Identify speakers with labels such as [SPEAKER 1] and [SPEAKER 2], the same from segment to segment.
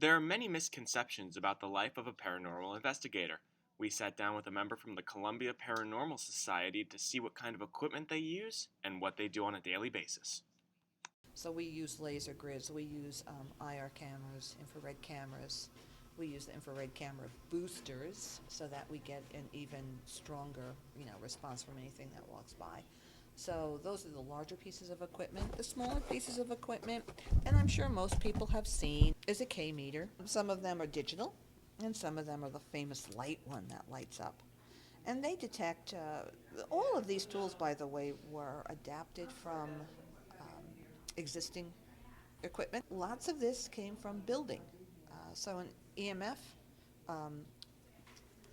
[SPEAKER 1] There are many misconceptions about the life of a paranormal investigator. We sat down with a member from the Columbia Paranormal Society to see what kind of equipment they use and what they do on a daily basis.
[SPEAKER 2] So we use laser grids, we use IR cameras, infrared cameras. We use the infrared camera boosters so that we get an even stronger, response from anything that walks by. So those are the larger pieces of equipment. The smaller pieces of equipment, and I'm sure most people have seen, is a K meter. Some of them are digital, and some of them are the famous light one that lights up. And they detect, all of these tools, by the way, were adapted from existing equipment. Lots of this came from building. So an EMF um,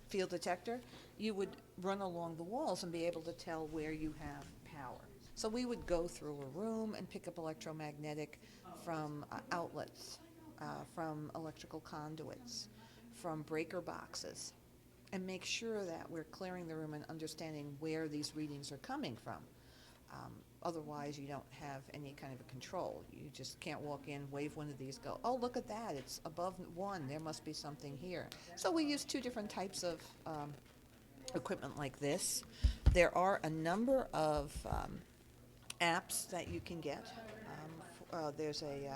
[SPEAKER 2] field detector, you would run along the walls and be able to tell where you have power. So we would go through a room and pick up electromagnetic from outlets, from electrical conduits, from breaker boxes, and make sure that we're clearing the room and understanding where these readings are coming from. Otherwise, you don't have any kind of a control. You just can't walk in, wave one of these, go, oh, look at that, it's above one, there must be something here. So we use two different types of equipment like this. There are a number of apps that you can get. There's a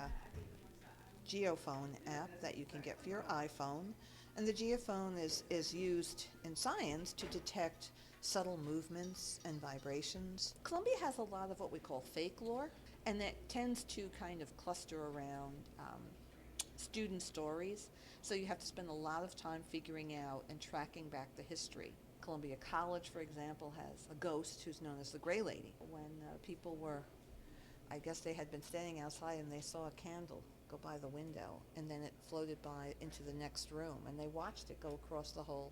[SPEAKER 2] geophone app that you can get for your iPhone. And the geophone is used in science to detect subtle movements and vibrations. Columbia has a lot of what we call fake lore, and that tends to kind of cluster around student stories. So you have to spend a lot of time figuring out and tracking back the history. Columbia College, for example, has a ghost who's known as the Gray Lady. When people were, I guess they had been standing outside and they saw a candle go by the window, and then it floated by into the next room, and they watched it go across the whole,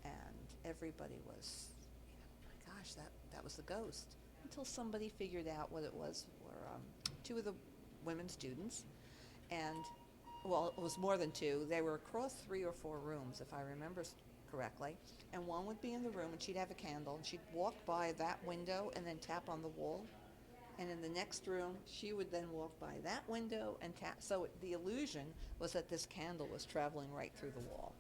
[SPEAKER 2] and everybody was, my gosh, that was the ghost. Until somebody figured out what it was. Were two of the women students, and well, it was more than two. They were across 3 or 4 rooms, if I remember correctly. And one would be in the room, and she'd have a candle, and she'd walk by that window and then tap on the wall. And in the next room, she would then walk by that window and tap. So the illusion was that this candle was traveling right through the wall.